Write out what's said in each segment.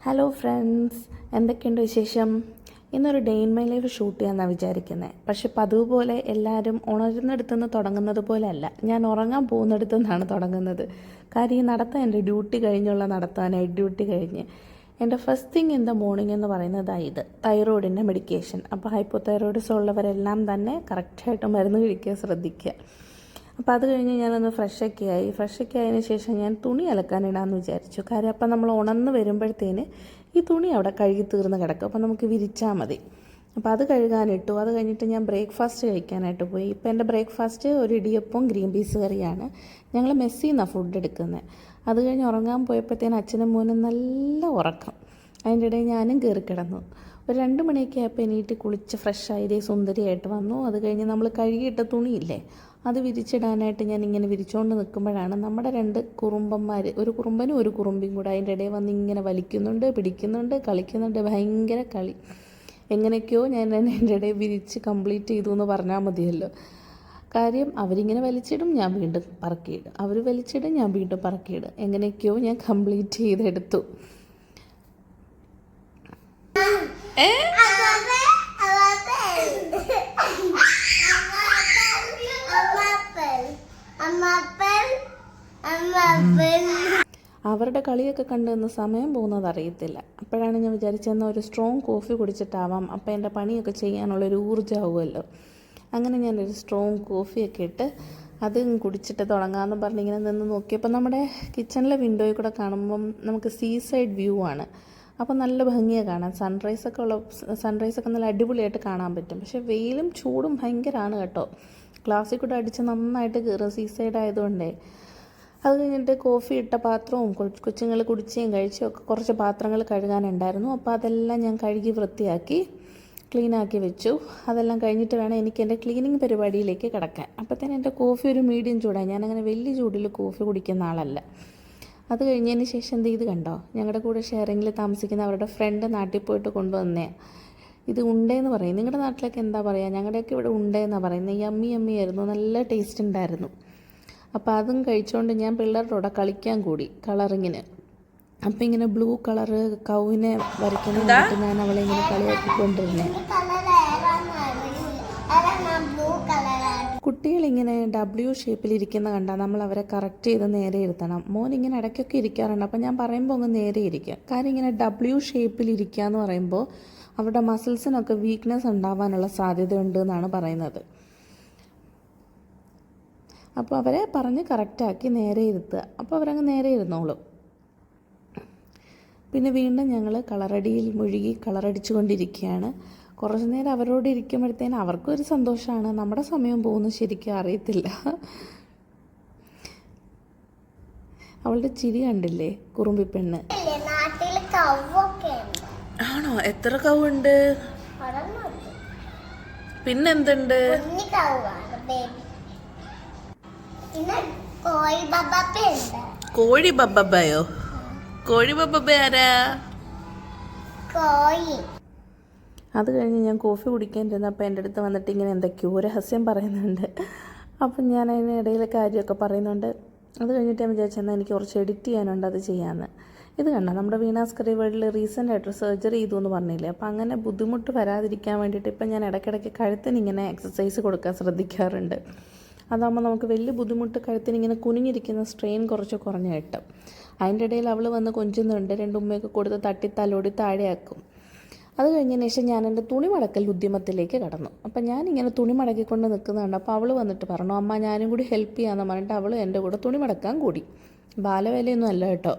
Hello friends, എന്തൊക്കെയുണ്ട് വിശേഷം? ഇന്നൊരു day in my life shoot ചെയ്യാമെന്നാണ് വിചാരിക്കുന്നത്. പക്ഷെ പതിവ് പോലെ എല്ലാവരും ഉണരുന്നിടത്തുനിന്ന് തുടങ്ങുന്നത് പോലെ അല്ല, ഞാൻ ഉറങ്ങാൻ പോകുന്നിടത്തു നിന്നാണ് തുടങ്ങുന്നത്. കാര്യം ഈ നടത്തം എൻ്റെ ഡ്യൂട്ടി കഴിഞ്ഞുള്ള നടത്താൻ, നൈറ്റ് ഡ്യൂട്ടി കഴിഞ്ഞ് എൻ്റെ first thing in the morning എന്ന് പറയുന്നതാണ് ഇത് തൈറോയിഡിൻ്റെ മെഡിക്കേഷൻ. അപ്പോൾ ഹൈപ്പോതൈറോയിഡ്സ് ഉള്ളവരെല്ലാം തന്നെ കറക്റ്റായിട്ട് മരുന്ന് കഴിക്കാൻ ശ്രദ്ധിക്കുക. അപ്പോൾ അത് കഴിഞ്ഞ് ഞാനൊന്ന് ഫ്രഷൊക്കെ ആയതിനു ശേഷം ഞാൻ തുണി അലക്കാനിടാമെന്ന് വിചാരിച്ചു. കാര്യം അപ്പം നമ്മൾ ഉണർന്ന് വരുമ്പോഴത്തേന് ഈ തുണി അവിടെ കഴുകി തീർന്ന് കിടക്കും, അപ്പോൾ നമുക്ക് വിരിച്ചാൽ മതി. അപ്പോൾ അത് കഴുകാനിട്ടു. അത് കഴിഞ്ഞിട്ട് ഞാൻ ബ്രേക്ക്ഫാസ്റ്റ് കഴിക്കാനായിട്ട് പോയി. ഇപ്പോൾ എൻ്റെ ബ്രേക്ക്ഫാസ്റ്റ് ഒരു ഇടിയപ്പവും ഗ്രീൻ പീസ് കറിയാണ്. ഞങ്ങൾ മെസ്സിൽ നിന്നാണ് ഫുഡ് എടുക്കുന്നത്. അത് കഴിഞ്ഞ് ഉറങ്ങാൻ പോയപ്പോഴത്തേന് അച്ഛനും മോനും നല്ല ഉറക്കം. അതിൻ്റെ ഇടയിൽ ഞാനും കയറി കിടന്നു. ഒരു 2 മണിയൊക്കെ ആയപ്പോൾ എണീറ്റ് കുളിച്ച് ഫ്രഷായി സുന്ദരിയായിട്ട് വന്നു. അത് കഴിഞ്ഞ് നമ്മൾ കഴുകിയിട്ട തുണിയില്ലേ, അത് വിരിച്ചിടാനായിട്ട് ഞാൻ ഇങ്ങനെ വിരിച്ചുകൊണ്ട് നിൽക്കുമ്പോഴാണ് നമ്മുടെ 2 കുറുമ്പന്മാർ, ഒരു കുറുമ്പനും ഒരു കുറുമ്പിയും കൂടെ അതിൻ്റെ ഇടയിൽ വന്ന് ഇങ്ങനെ വലിക്കുന്നുണ്ട്, പിടിക്കുന്നുണ്ട്, കളിക്കുന്നുണ്ട്. ഭയങ്കര കളി. എങ്ങനെയൊക്കെയോ ഞാൻ എൻ്റെ ഇടയിൽ വിരിച്ച് കംപ്ലീറ്റ് ചെയ്തു എന്ന് പറഞ്ഞാൽ മതിയല്ലോ. കാര്യം അവരിങ്ങനെ വലിച്ചിടും, ഞാൻ വീണ്ടും പറക്കിയിടും, അവർ വലിച്ചിടും, ഞാൻ വീണ്ടും പറക്കിയിടും. എങ്ങനെയൊക്കെയോ ഞാൻ കംപ്ലീറ്റ് ചെയ്തെടുത്തു. അവരുടെ കളിയൊക്കെ കണ്ടുനിന്ന് സമയം പോകുന്നത് അറിയത്തില്ല. അപ്പോഴാണ് ഞാൻ വിചാരിച്ചെന്നാൽ ഒരു സ്ട്രോങ് കോഫി കുടിച്ചിട്ടാവാം, അപ്പോൾ എൻ്റെ പണിയൊക്കെ ചെയ്യാനുള്ളൊരു ഊർജ്ജമാവുമല്ലോ. അങ്ങനെ ഞാനൊരു സ്ട്രോങ് കോഫിയൊക്കെ ഇട്ട് അത് കുടിച്ചിട്ട് തുടങ്ങാമെന്ന് പറഞ്ഞിങ്ങനെ നിന്ന് നോക്കിയപ്പോൾ നമ്മുടെ കിച്ചണിലെ വിൻഡോയിൽ കൂടെ കാണുമ്പം നമുക്ക് സീ സൈഡ് വ്യൂ ആണ്. അപ്പോൾ നല്ല ഭംഗിയാണ് കാണാൻ. സൺറൈസൊക്കെ നല്ല അടിപൊളിയായിട്ട് കാണാൻ പറ്റും. പക്ഷേ വെയിലും ചൂടും ഭയങ്കരമാണ് കേട്ടോ. ഗ്ലാസ്സിൽ കൂടെ അടിച്ച് നന്നായിട്ട് കയറും സീ സൈഡ് ആയതുകൊണ്ടേ. അത് കഴിഞ്ഞിട്ട് കോഫി ഇട്ട പാത്രവും കൊച്ചുങ്ങൾ കുടിച്ചും കഴിച്ചും ഒക്കെ കുറച്ച് പാത്രങ്ങൾ കഴുകാനുണ്ടായിരുന്നു. അപ്പോൾ അതെല്ലാം ഞാൻ കഴുകി വൃത്തിയാക്കി ക്ലീനാക്കി വെച്ചു. അതെല്ലാം കഴിഞ്ഞിട്ട് വേണം എനിക്ക് എൻ്റെ ക്ലീനിങ് പരിപാടിയിലേക്ക് കിടക്കാൻ. അപ്പോഴത്തേന് എൻ്റെ കോഫി ഒരു മീഡിയം ചൂടായി. ഞാനങ്ങനെ വലിയ ചൂടിൽ കോഫി കുടിക്കുന്ന ആളല്ല. അത് കഴിഞ്ഞതിന് ശേഷം ഇത് കണ്ടോ, ഞങ്ങളുടെ കൂടെ ഷെയറിങ്ങിൽ താമസിക്കുന്ന അവരുടെ ഫ്രണ്ട് നാട്ടിൽ പോയിട്ട് കൊണ്ടുവന്നേ ഇത് ഉണ്ടേന്ന് പറയും. നിങ്ങളുടെ നാട്ടിലൊക്കെ എന്താ പറയുക? ഞങ്ങളുടെയൊക്കെ ഇവിടെ ഉണ്ടേന്നാണ് പറയുന്നത്. യമ്മി ആയിരുന്നു, നല്ല ടേസ്റ്റ് ഉണ്ടായിരുന്നു. അപ്പോൾ അതും കഴിച്ചുകൊണ്ട് ഞാൻ പിള്ളേരുടെ കൂടെ കളിക്കാൻ കൂടി കളറിങ്ങിന്. അപ്പം ഇങ്ങനെ ബ്ലൂ കളറ് കൗവിനെ വരയ്ക്കുന്നതായിട്ട് ഞാൻ അവളെ ഇങ്ങനെ കളിയാക്കിക്കൊണ്ടിരുന്നേ. കുട്ടികളിങ്ങനെ W ഷേപ്പിലിരിക്കുന്ന കണ്ടാൽ നമ്മൾ അവരെ കറക്റ്റ് ചെയ്ത് നേരെ ഇരുത്തണം. മോൻ ഇങ്ങനെ ഇടയ്ക്കൊക്കെ ഇരിക്കാറുണ്ട്. അപ്പം ഞാൻ പറയുമ്പോൾ അങ്ങ് നേരെ ഇരിക്കുക. കാര്യം ഇങ്ങനെ W ഷേപ്പിലിരിക്കുക എന്ന് പറയുമ്പോൾ അവരുടെ മസിൽസിനൊക്കെ വീക്ക്നെസ് ഉണ്ടാവാനുള്ള സാധ്യതയുണ്ട് എന്നാണ് പറയുന്നത്. അപ്പോൾ അവരെ പറഞ്ഞ് കറക്റ്റാക്കി നേരെ ഇരുത്തുക. അപ്പോൾ അവരങ്ങ് നേരെ ഇരുന്നോളും. പിന്നെ വീണ്ടും ഞങ്ങൾ കളറടിയിൽ മുഴുകി കളറടിച്ചു കൊണ്ടിരിക്കുകയാണ്. കുറച്ച് നേരം അവരോട് ഇരിക്കുമ്പോഴത്തേന് അവർക്കൊരു സന്തോഷമാണ്. നമ്മുടെ സമയം പോകുന്നത് ശരിക്കും അറിയത്തില്ല. അവളുടെ ചിരി കണ്ടില്ലേ, കുറുമ്പി പെണ്ണ്. ആണോ? എത്ര കവുണ്ട്? പിന്നെന്തുണ്ട്? കോഴി ബബ്ബയോ? കോഴി ബബ്ബ ആരാ? അത് കഴിഞ്ഞ് ഞാൻ കോഫി കുടിക്കാനിരുന്നപ്പോൾ എൻ്റെ അടുത്ത് വന്നിട്ട് ഇങ്ങനെ എന്തൊക്കെയോ രഹസ്യം പറയുന്നുണ്ട്. അപ്പം ഞാൻ അതിനിടയിൽ കാര്യമൊക്കെ പറയുന്നുണ്ട്. അത് കഴിഞ്ഞിട്ട് ഞാൻ വിചാരിച്ചെന്നാൽ എനിക്ക് കുറച്ച് എഡിറ്റ് ചെയ്യാനുണ്ട്, അത് ചെയ്യാമെന്ന്. ഇത് കണ്ടോ, നമ്മുടെ വീണാസ് കറി വേൾഡിൽ റീസെൻ്റ് ആയിട്ട് സർജറി ചെയ്തു എന്ന് പറഞ്ഞില്ലേ. അപ്പോൾ അങ്ങനെ ബുദ്ധിമുട്ട് വരാതിരിക്കാൻ വേണ്ടിയിട്ട് ഇപ്പം ഞാൻ ഇടയ്ക്കിടയ്ക്ക് കഴുത്തിനിങ്ങനെ എക്സസൈസ് കൊടുക്കാൻ ശ്രദ്ധിക്കാറുണ്ട്. അതാകുമ്പോൾ നമുക്ക് വലിയ ബുദ്ധിമുട്ട്, കഴുത്തിനിങ്ങനെ കുനിഞ്ഞിരിക്കുന്ന സ്ട്രെയിൻ കുറച്ച് കുറഞ്ഞ് കിട്ടും. അതിൻ്റെ ഇടയിൽ അവൾ വന്ന് കൊഞ്ചുന്നുണ്ട്, 2 ഉമ്മയൊക്കെ കൊടുത്ത് തട്ടി തലോടി താഴെയാക്കും. അത് കഴിഞ്ഞതിന് ശേഷം ഞാൻ എൻ്റെ തുണി മടക്കൽ ഉദ്യമത്തിലേക്ക് കടന്നു. അപ്പം ഞാനിങ്ങനെ തുണി മടക്കിക്കൊണ്ട് നിൽക്കുന്നുണ്ട്. അപ്പോൾ അവൾ വന്നിട്ട് പറഞ്ഞു, അമ്മ ഞാനും കൂടി ഹെൽപ്പ് ചെയ്യാമെന്ന് പറഞ്ഞിട്ട് അവൾ എൻ്റെ കൂടെ തുണി മടക്കാൻ കൂടി. ബാലവേലയൊന്നും അല്ല കേട്ടോ,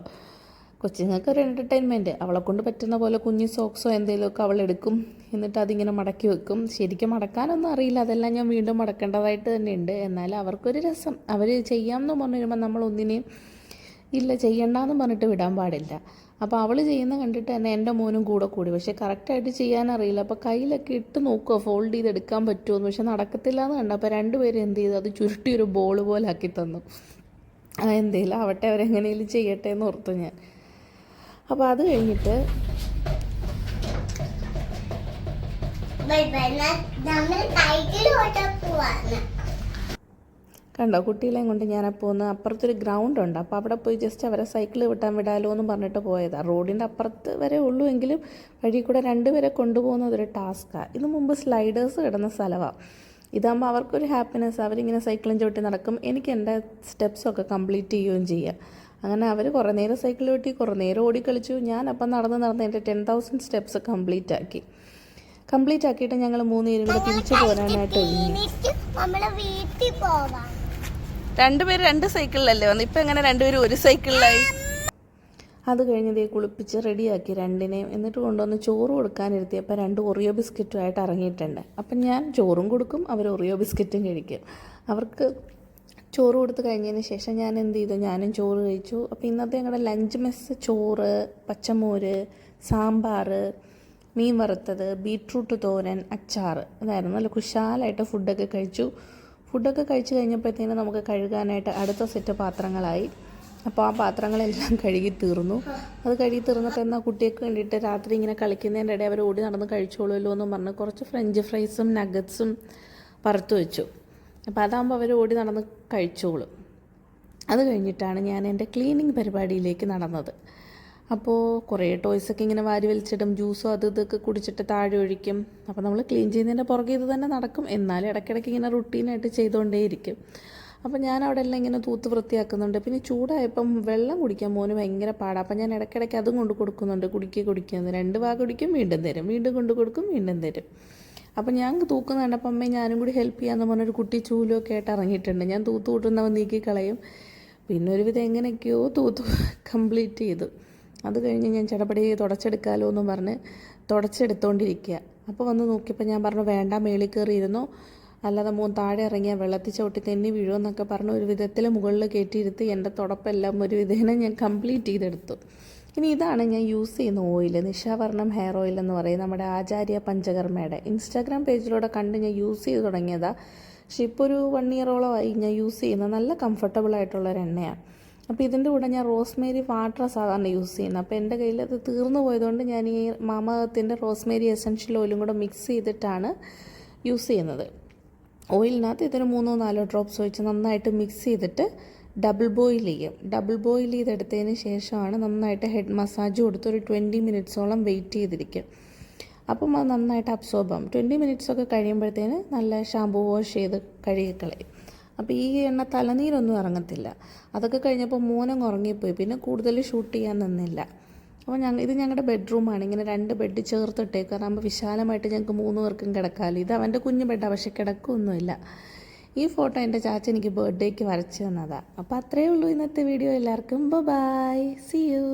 കൊച്ചുങ്ങൾക്ക് ഒരു എൻ്റർടൈൻമെൻറ്റ്. അവളെ കൊണ്ട് പറ്റുന്ന പോലെ കുഞ്ഞു സോക്സോ എന്തെങ്കിലുമൊക്കെ അവൾ എടുക്കും, എന്നിട്ട് അതിങ്ങനെ മടക്കി വെക്കും. ശരിക്കും മടക്കാനൊന്നും അറിയില്ല, അതെല്ലാം ഞാൻ വീണ്ടും മടക്കേണ്ടതായിട്ട് തന്നെയുണ്ട്. എന്നാലും അവർക്കൊരു രസം. അവർ ചെയ്യാമെന്ന് പറഞ്ഞു വരുമ്പോൾ നമ്മൾ ഒന്നിനെയും ഇല്ല ചെയ്യണ്ടെന്ന് പറഞ്ഞിട്ട് വിടാൻ പാടില്ല. അപ്പോൾ അവൾ ചെയ്യുന്ന കണ്ടിട്ട് തന്നെ എൻ്റെ മോനും കൂടെ കൂടി. പക്ഷേ കറക്റ്റായിട്ട് ചെയ്യാനറിയില്ല. അപ്പോൾ കയ്യിലൊക്കെ ഇട്ട് നോക്കുക ഫോൾഡ് ചെയ്തെടുക്കാൻ പറ്റുമോ. പക്ഷെ നടക്കത്തില്ല എന്ന് കണ്ടു. അപ്പോൾ 2 പേരും എന്ത് ചെയ്തു, അത് ചുരുട്ടി ഒരു ബോൾ പോലെ ആക്കി തന്നു. എന്തെങ്കിലും ആവട്ടെ, അവരെങ്ങനെയും ചെയ്യട്ടെ എന്ന് ഓർത്തു ഞാൻ. അപ്പോൾ അത് കഴിഞ്ഞിട്ട് കണ്ടോ, കുട്ടികളെയും കൊണ്ട് ഞാനപ്പോൾ ഒന്ന് അപ്പുറത്തൊരു ഗ്രൗണ്ട് ഉണ്ട്, അപ്പോൾ അവിടെ പോയി ജസ്റ്റ് അവരെ സൈക്കിൾ വിടാലോ എന്ന് പറഞ്ഞിട്ട് പോയതാണ്. റോഡിൻ്റെ അപ്പുറത്ത് വരെ ഉള്ളൂ എങ്കിലും വഴി കൂടെ രണ്ടുപേരെ കൊണ്ടുപോകുന്നതൊരു ടാസ്ക്കാണ്. ഇത് മുമ്പ് സ്ലൈഡേഴ്സ് കിടന്ന സ്ഥലമാണ്. ഇതാകുമ്പോൾ അവർക്കൊരു ഹാപ്പിനെസ്, അവരിങ്ങനെ സൈക്കിളും ചവിട്ടി നടക്കും, എനിക്ക് എൻ്റെ സ്റ്റെപ്സൊക്കെ കംപ്ലീറ്റ് ചെയ്യുകയും ചെയ്യാം. അങ്ങനെ അവർ കുറേ നേരം സൈക്കിൾ ചവിട്ടി, കുറേ നേരം ഓടിക്കളിച്ചു. ഞാനപ്പം നടന്ന് എൻ്റെ 10,000 സ്റ്റെപ്സ് കംപ്ലീറ്റ് ആക്കിയിട്ട് ഞങ്ങൾ 3 പേരും കൂടെ തിരിച്ചു പോരാനായിട്ട് രണ്ടുപേരും 2 സൈക്കിളിലല്ലേ വന്നു, ഇപ്പം എങ്ങനെ രണ്ടുപേരും ഒരു സൈക്കിളിലായി? അത് കഴിഞ്ഞതേ കുളിപ്പിച്ച് റെഡിയാക്കി രണ്ടിനെയും. എന്നിട്ട് കൊണ്ടുവന്ന് ചോറ് കൊടുക്കാനിരുത്തിയപ്പോൾ 2 ഒറിയോ ബിസ്ക്കറ്റുമായിട്ട് ഇറങ്ങിയിട്ടുണ്ട്. അപ്പം ഞാൻ ചോറും കൊടുക്കും, അവർ ഒറിയോ ബിസ്ക്കറ്റും കഴിക്കും. അവർക്ക് ചോറ് കൊടുത്ത് കഴിഞ്ഞതിന് ശേഷം ഞാൻ എന്ത് ചെയ്തു, ഞാനും ചോറ് കഴിച്ചു. അപ്പോൾ ഇന്നത്തെ ഞങ്ങളുടെ ലഞ്ച് മെസ്സ് ചോറ്, പച്ചമോര്, സാമ്പാർ, മീൻ വറുത്തത്, ബീട്രൂട്ട് തോരൻ, അച്ചാർ, ഇതായിരുന്നു. നല്ല കുശാലായിട്ട് ഫുഡൊക്കെ കഴിച്ച് കഴിഞ്ഞപ്പോഴത്തേനും നമുക്ക് കഴുകാനായിട്ട് അടുത്ത സെറ്റ് പാത്രങ്ങളായി. അപ്പോൾ ആ പാത്രങ്ങളെല്ലാം കഴുകി തീർന്നു. അത് കഴുകി തീർന്നപ്പോൾ എന്നാൽ കുട്ടികൾക്ക് വേണ്ടിയിട്ട് രാത്രി ഇങ്ങനെ കളിക്കുന്നതിൻ്റെ ഇടയിൽ അവർ ഓടി നടന്ന് കഴിച്ചോളുമല്ലോ എന്ന് പറഞ്ഞ് കുറച്ച് ഫ്രഞ്ച് ഫ്രൈസും നഗറ്റ്സും വറുത്ത് വെച്ചു. അപ്പോൾ അതാകുമ്പോൾ അവർ ഓടി നടന്ന് കഴിച്ചോളും. അത് കഴിഞ്ഞിട്ടാണ് ഞാൻ എൻ്റെ ക്ലീനിങ് പരിപാടിയിലേക്ക് നടന്നത്. അപ്പോൾ കുറേ ടോയ്സൊക്കെ ഇങ്ങനെ വാരി വലിച്ചിടും, ജ്യൂസോ ഇതൊക്കെ കുടിച്ചിട്ട് താഴെ ഒഴിക്കും. അപ്പോൾ നമ്മൾ ക്ലീൻ ചെയ്യുന്നതിൻ്റെ പുറകെ ഇത് തന്നെ നടക്കും, എന്നാലും ഇടയ്ക്കിടയ്ക്ക് ഇങ്ങനെ റുട്ടീനായിട്ട് ചെയ്തുകൊണ്ടേയിരിക്കും. അപ്പോൾ ഞാൻ അവിടെ എല്ലാം ഇങ്ങനെ തൂത്ത് വൃത്തിയാക്കുന്നുണ്ട്. പിന്നെ ചൂടായപ്പം വെള്ളം കുടിക്കാൻ മോന് ഭയങ്കര പാടാണ്. അപ്പം ഞാൻ ഇടയ്ക്കിടയ്ക്ക് അതും കൊണ്ട് കൊടുക്കുന്നുണ്ട്. കുടിക്കുന്നത് 2 ഭാഗം കുടിക്കും, വീണ്ടും തരും, വീണ്ടും കൊണ്ട് കൊടുക്കും, വീണ്ടും തരും. അപ്പം ഞാൻ തൂക്കുന്ന കണ്ടപ്പോൾ അമ്മ ഞാനും കൂടി ഹെൽപ്പ് ചെയ്യാമെന്ന് പറഞ്ഞൊരു കുട്ടി ചൂലൊക്കെ ആയിട്ട് ഇറങ്ങിയിട്ടുണ്ട്. ഞാൻ തൂത്ത് കൂട്ടുന്നവൻ നീക്കി കളയും. പിന്നെ ഒരുവിധം എങ്ങനെയൊക്കെയോ തൂത്ത് കംപ്ലീറ്റ് ചെയ്തു. അത് കഴിഞ്ഞ് ഞാൻ ചടപടി തുടച്ചെടുക്കാമല്ലോ എന്ന് പറഞ്ഞ് തുടച്ചെടുത്തോണ്ടിരിക്കുക. അപ്പോൾ വന്ന് നോക്കിയപ്പോൾ ഞാൻ പറഞ്ഞു വേണ്ട, മേളിൽ കയറിയിരുന്നു, അല്ലാതെ മോൻ താഴെ ഇറങ്ങിയാൽ വെള്ളത്തിൽ ചവിട്ടി തെന്നി വീഴുമെന്നൊക്കെ പറഞ്ഞ് ഒരു വിധത്തിൽ മുകളിൽ കയറ്റിയിരുത്തി എൻ്റെ തുടപ്പെല്ലാം ഒരു വിധേന ഞാൻ കംപ്ലീറ്റ് ചെയ്തെടുത്തു. ഇനി ഇതാണ് ഞാൻ യൂസ് ചെയ്യുന്ന ഓയിൽ, നിശാവർണം ഹെയർ ഓയിൽ എന്ന് പറയും, നമ്മുടെ ആചാര്യ പഞ്ചകർമ്മയുടെ. ഇൻസ്റ്റാഗ്രാം പേജിലൂടെ കണ്ട് ഞാൻ യൂസ് ചെയ്ത് തുടങ്ങിയതാണ്. പക്ഷെ ഇപ്പോൾ ഒരു 1 ഇയറോളമായി ഞാൻ യൂസ് ചെയ്യുന്നത്. നല്ല കംഫർട്ടബിൾ ആയിട്ടുള്ളൊരു എണ്ണയാണ്. അപ്പോൾ ഇതിൻ്റെ കൂടെ ഞാൻ റോസ്മേരി വാട്ടർ സാധാരണ യൂസ് ചെയ്യുന്നത്. അപ്പോൾ എൻ്റെ കയ്യിൽ അത് തീർന്നു പോയതുകൊണ്ട് ഞാൻ ഈ മാമഅർത്തിൻ്റെ റോസ്മേരി എസൻഷ്യൽ ഓയിലും കൂടെ മിക്സ് ചെയ്തിട്ടാണ് യൂസ് ചെയ്യുന്നത്. ഓയിലിനകത്ത് ഇതിന് 3-4 ഡ്രോപ്സ് ഒഴിച്ച് നന്നായിട്ട് മിക്സ് ചെയ്തിട്ട് ഡബിൾ ബോയിൽ ചെയ്തെടുത്തതിന് ശേഷമാണ് നന്നായിട്ട് ഹെഡ് മസാജ് കൊടുത്ത് ഒരു 20 മിനിറ്റ്സോളം വെയിറ്റ് ചെയ്തിരിക്കും. അപ്പം അത് നന്നായിട്ട് അബ്സോർബ് ആകും. 20 മിനിറ്റ്സൊക്കെ കഴിയുമ്പോഴത്തേന് നല്ല ഷാമ്പൂ വാഷ് ചെയ്ത് കഴുകിക്കളയും. അപ്പോൾ ഈ എണ്ണ തലനീരൊന്നും ഇറങ്ങത്തില്ല. അതൊക്കെ കഴിഞ്ഞപ്പോൾ മോനങ്ങ് ഉറങ്ങിപ്പോയി. പിന്നെ കൂടുതൽ ഷൂട്ട് ചെയ്യാൻ നിന്നില്ല. അപ്പോൾ ഇത് ഞങ്ങളുടെ ബെഡ്റൂമാണ്. ഇങ്ങനെ 2 ബെഡ് ചേർത്തിട്ടേക്ക്, കാരണം വിശാലമായിട്ട് ഞങ്ങൾക്ക് 3 പേർക്കും കിടക്കാമല്ലോ. ഇത് അവൻ്റെ കുഞ്ഞു ബെഡാണ്, പക്ഷേ കിടക്കൊന്നുമില്ല. ഈ ഫോട്ടോ എൻ്റെ ചാച്ച എനിക്ക് ബർത്ത്ഡേക്ക് വരച്ചു തന്നതാണ്. അപ്പോൾ അത്രയേ ഉള്ളൂ ഇന്നത്തെ വീഡിയോ. എല്ലാവർക്കും ബൈ, സീ യു.